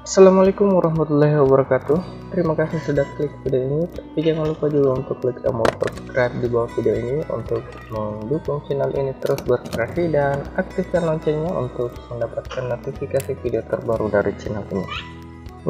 Assalamualaikum warahmatullahi wabarakatuh. Terima kasih sudah klik video ini. Tapi jangan lupa juga untuk klik tombol subscribe di bawah video ini untuk mendukung channel ini terus berkreasi dan aktifkan loncengnya untuk mendapatkan notifikasi video terbaru dari channel ini.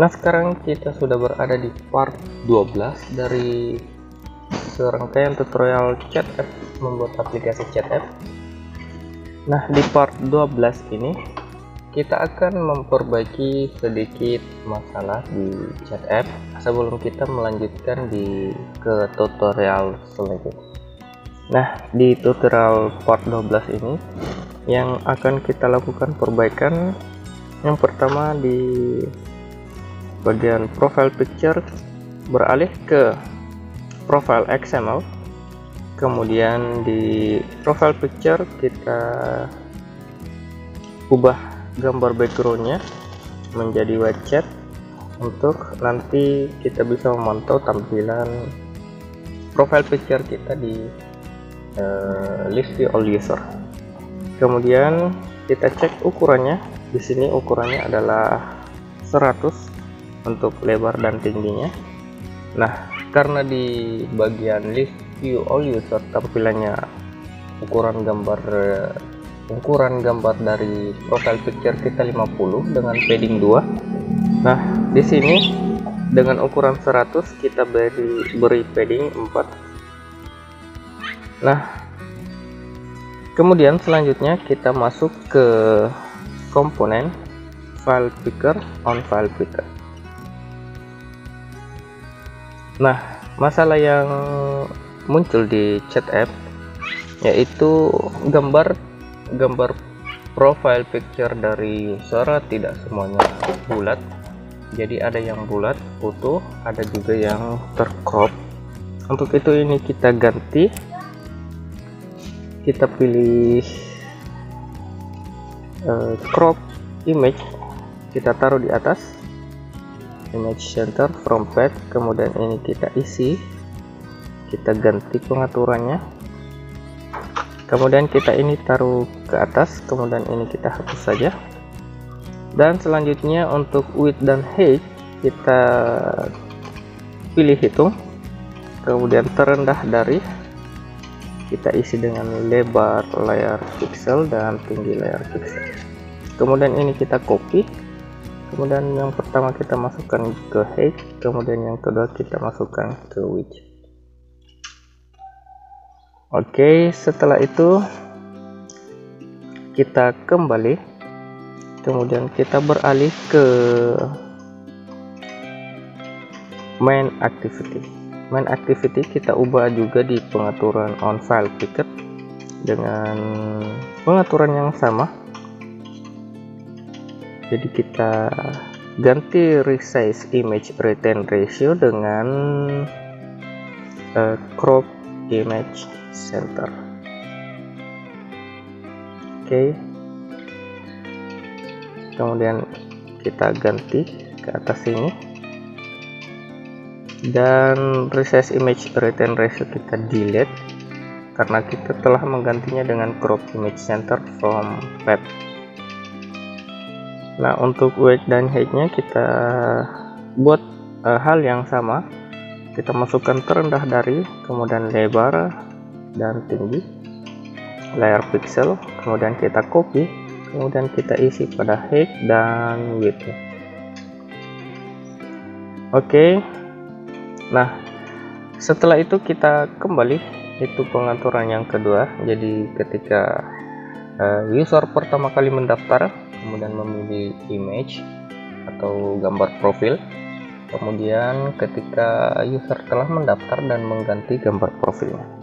Nah, sekarang kita sudah berada di part 12 dari serangkaian tutorial chat app, membuat aplikasi chat app. Nah, di part 12 ini kita akan memperbaiki sedikit masalah di chat app sebelum kita melanjutkan ke tutorial selanjutnya. Nah, di tutorial part 12 ini yang akan kita lakukan perbaikan, yang pertama di bagian profile picture beralih ke profile XML, kemudian di profile picture kita ubah gambar backgroundnya menjadi white chat untuk nanti kita bisa memantau tampilan profile picture kita di list view all user. Kemudian kita cek ukurannya. Di sini ukurannya adalah 100 untuk lebar dan tingginya. Nah, karena di bagian list view all user tampilannya ukuran gambar profile picture kita 50 dengan padding 2. Nah, di sini dengan ukuran 100 kita beri padding 4. Nah, kemudian selanjutnya kita masuk ke komponen file picker on file picker. Nah, masalah yang muncul di chat app yaitu gambar profile picture dari user tidak semuanya bulat, jadi ada yang bulat utuh, ada juga yang tercrop. Untuk itu ini kita ganti, kita pilih crop image, kita taruh di atas image center from path, kemudian ini kita isi, kita ganti pengaturannya, kemudian kita ini taruh ke atas, kemudian ini kita hapus saja. Dan selanjutnya untuk width dan height kita pilih hitung, kemudian terendah dari kita isi dengan lebar layar pixel dan tinggi layar pixel. Kemudian ini kita copy, kemudian yang pertama kita masukkan ke height, kemudian yang kedua kita masukkan ke width. Oke, setelah itu kita kembali, kemudian kita beralih ke main activity. Main activity kita ubah juga di pengaturan on file picker dengan pengaturan yang sama. Jadi kita ganti resize image retain ratio dengan crop image center. Oke, kemudian kita ganti ke atas ini, dan resize image retain ratio kita delete karena kita telah menggantinya dengan crop image center from path. Nah, untuk width dan height nya kita buat hal yang sama, kita masukkan terendah dari, kemudian lebar dan tinggi layar pixel, kemudian kita copy, kemudian kita isi pada height dan width. Oke, nah setelah itu kita kembali, itu pengaturan yang kedua. Jadi ketika user pertama kali mendaftar, kemudian memilih image atau gambar profil, kemudian ketika user telah mendaftar dan mengganti gambar profilnya.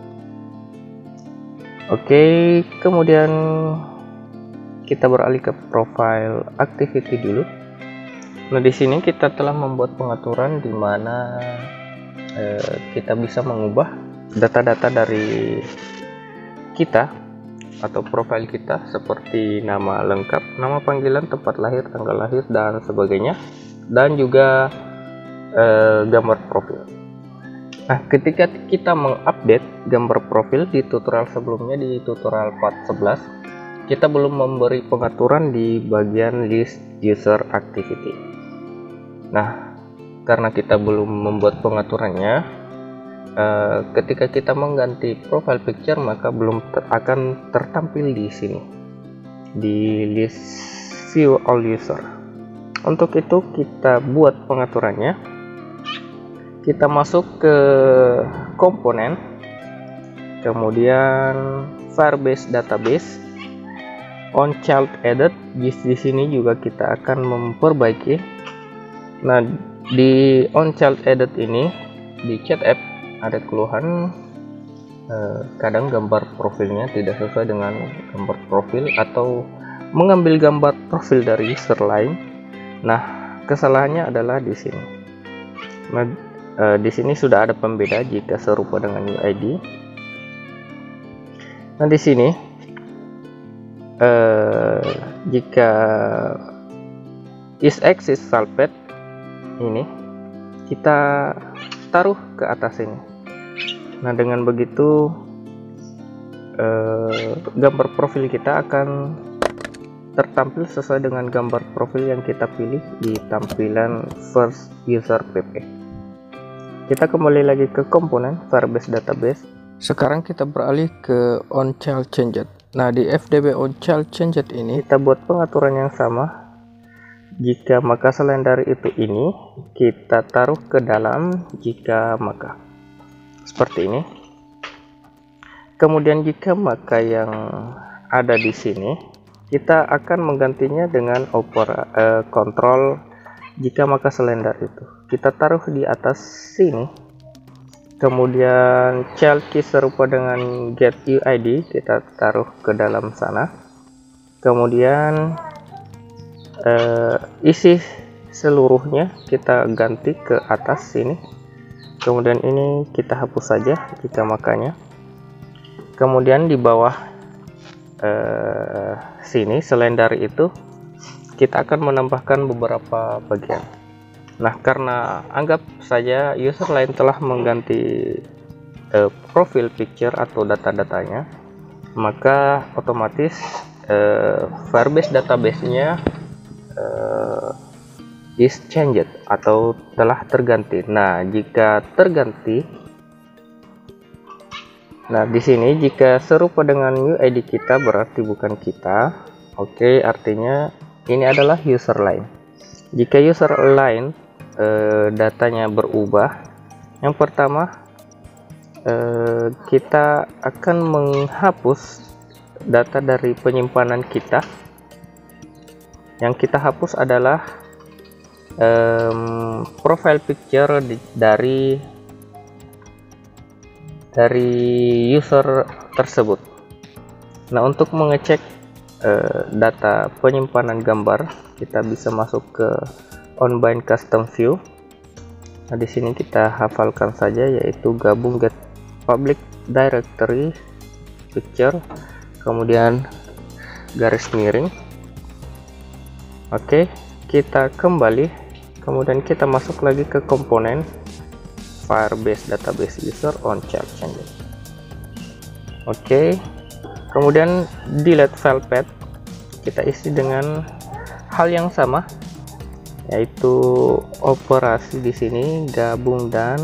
Oke, kemudian kita beralih ke profile activity dulu. Nah, di sini kita telah membuat pengaturan di mana kita bisa mengubah data-data dari kita atau profil kita seperti nama lengkap, nama panggilan, tempat lahir, tanggal lahir dan sebagainya, dan juga gambar profil. Nah, ketika kita mengupdate gambar profil di tutorial sebelumnya, di tutorial part 11, kita belum memberi pengaturan di bagian list user activity. Nah, karena kita belum membuat pengaturannya, ketika kita mengganti profile picture maka belum akan tertampil di sini di list view all user. Untuk itu kita buat pengaturannya. Kita masuk ke komponen, kemudian Firebase database, on child edit. Di sini juga kita akan memperbaiki. Nah, di on child edit ini di chat app ada keluhan, kadang gambar profilnya tidak sesuai dengan gambar profil atau mengambil gambar profil dari user lain. Nah, kesalahannya adalah di sini. Nah, di sini sudah ada pembeda jika serupa dengan UID. Nah, di sini jika is axis Valpet ini kita taruh ke atas ini. Nah, dengan begitu gambar profil kita akan tertampil sesuai dengan gambar profil yang kita pilih di tampilan first user pp. Kita kembali lagi ke komponen Firebase database. Sekarang kita beralih ke on child changed. Nah, di FDB on child changed ini kita buat pengaturan yang sama. Jika maka selain dari itu ini kita taruh ke dalam jika maka seperti ini. Kemudian jika maka yang ada di sini kita akan menggantinya dengan kontrol jika maka selain dari itu. Kita taruh di atas sini. Kemudian child key serupa dengan get UID kita taruh ke dalam sana. Kemudian isi seluruhnya kita ganti ke atas sini. Kemudian ini kita hapus saja jika makanya. Kemudian di bawah sini selain dari itu kita akan menambahkan beberapa bagian. Nah, karena anggap saja user lain telah mengganti profil picture atau data-datanya, maka otomatis Firebase database-nya is changed atau telah terganti. Nah, jika terganti, nah di sini jika serupa dengan UID kita berarti bukan kita. Oke, artinya ini adalah user lain. Jika user lain datanya berubah, yang pertama kita akan menghapus data dari penyimpanan kita. Yang kita hapus adalah profile picture dari user tersebut. Nah, untuk mengecek data penyimpanan gambar, kita bisa masuk ke on-bind custom view. Nah, di sini kita hafalkan saja, yaitu gabung get public directory picture, kemudian garis miring. Oke, kita kembali, kemudian kita masuk lagi ke komponen Firebase database user on child changed. Oke, kemudian delete file path kita isi dengan hal yang sama, yaitu operasi di sini gabung dan.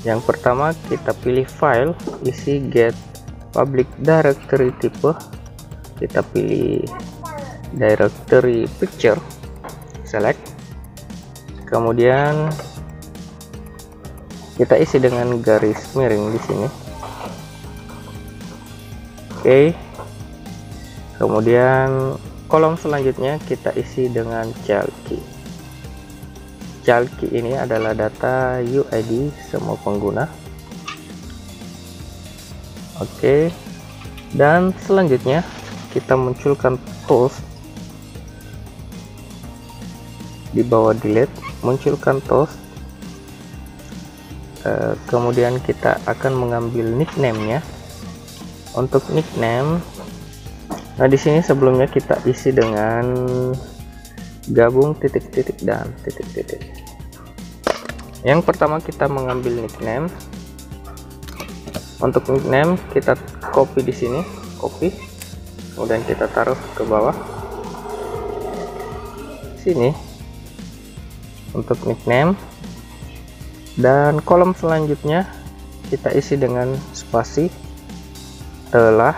Yang pertama kita pilih file, isi get public directory tipe, kita pilih directory picture, select, kemudian kita isi dengan garis miring di sini. Oke, kemudian kolom selanjutnya kita isi dengan child key. Child key ini adalah data UID semua pengguna. Oke, dan selanjutnya kita munculkan toast di bawah delete, munculkan toast. Kemudian kita akan mengambil nickname-nya. Untuk nickname, nah di sini sebelumnya kita isi dengan gabung titik-titik dan titik-titik. Yang pertama kita mengambil nickname. Untuk nickname kita copy di sini, copy. Kemudian kita taruh ke bawah sini untuk nickname, dan kolom selanjutnya kita isi dengan spasi telah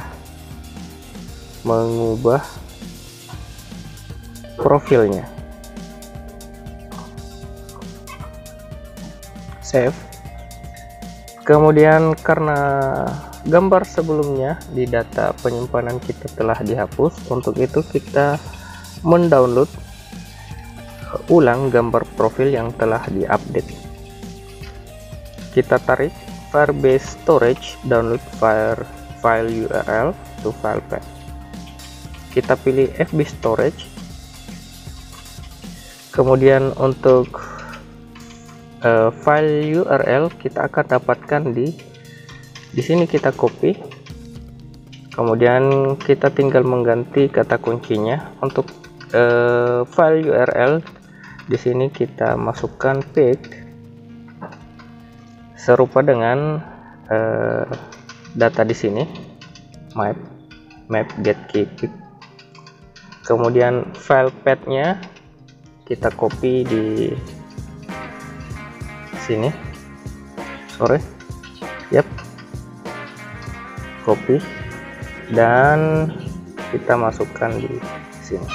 mengubah profilnya. Save. Kemudian karena gambar sebelumnya di data penyimpanan kita telah dihapus, untuk itu kita mendownload ulang gambar profil yang telah diupdate. Kita tarik Firebase Storage, download file URL to file path. Kita pilih FB Storage. Kemudian untuk file URL kita akan dapatkan di sini, kita copy. Kemudian kita tinggal mengganti kata kuncinya. Untuk file URL di sini kita masukkan path serupa dengan data di sini, map get key. Kemudian file path-nya kita copy di sini, copy dan kita masukkan di sini.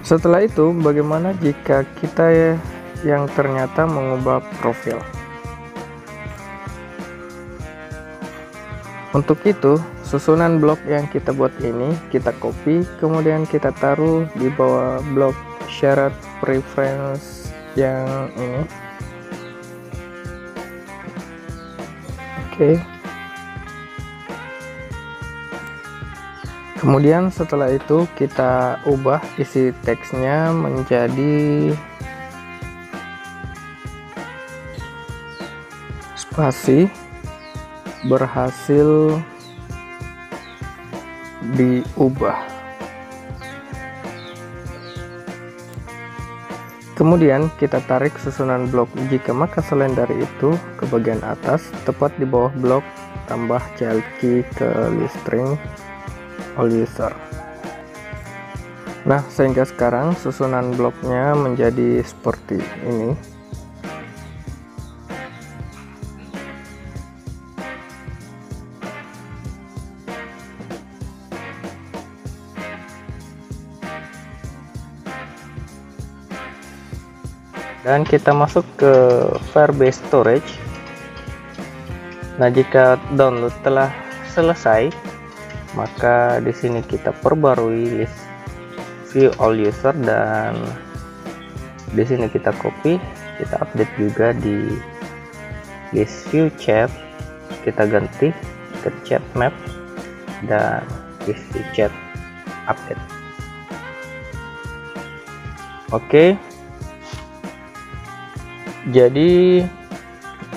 Setelah itu, bagaimana jika kita yang ternyata mengubah profil? Untuk itu, susunan blok yang kita buat ini kita copy, kemudian kita taruh di bawah blok syarat preference yang ini. Oke. Kemudian setelah itu kita ubah isi teksnya menjadi spasi berhasil diubah. Kemudian kita tarik susunan blok jika maka selain dari itu ke bagian atas, tepat di bawah blok tambah child key ke list string all user. Nah, sehingga sekarang susunan bloknya menjadi seperti ini. Dan kita masuk ke Firebase Storage. Nah, jika download telah selesai, maka di sini kita perbarui list view all user, dan di sini kita copy, kita update juga di list view chat, kita ganti ke chat map dan list view chat update. Oke. Jadi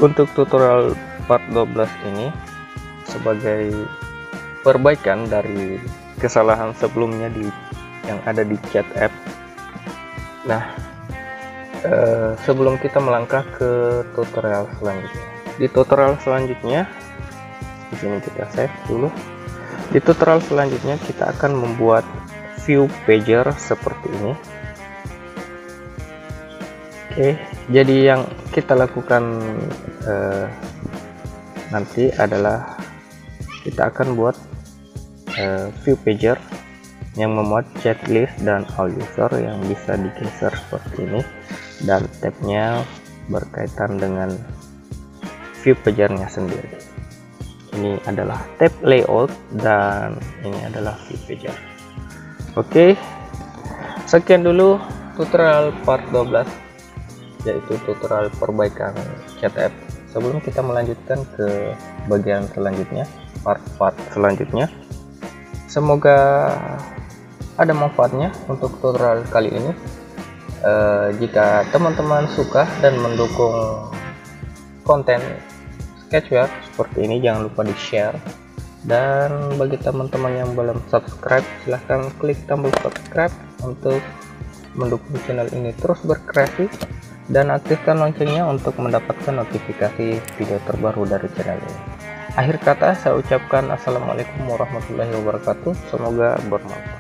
untuk tutorial part 12 ini sebagai perbaikan dari kesalahan sebelumnya yang ada di chat app. Nah, sebelum kita melangkah ke tutorial selanjutnya, di tutorial selanjutnya di sini kita save dulu. Di tutorial selanjutnya kita akan membuat view pager seperti ini. Oke, jadi yang kita lakukan nanti adalah kita akan buat view pager yang memuat chat list dan all user yang bisa digeser seperti ini, dan tabnya berkaitan dengan view pagernya sendiri. Ini adalah tab layout dan ini adalah view pager. Oke, sekian dulu tutorial part 12, yaitu tutorial perbaikan chat app. Sebelum kita melanjutkan ke bagian selanjutnya, part-part selanjutnya, semoga ada manfaatnya untuk tutorial kali ini. Jika teman-teman suka dan mendukung konten Sketchware seperti ini, jangan lupa di share, dan bagi teman-teman yang belum subscribe, silahkan klik tombol subscribe untuk mendukung channel ini terus berkreasi, dan aktifkan loncengnya untuk mendapatkan notifikasi video terbaru dari channel ini. Akhir kata saya ucapkan assalamualaikum warahmatullahi wabarakatuh. Semoga bermanfaat.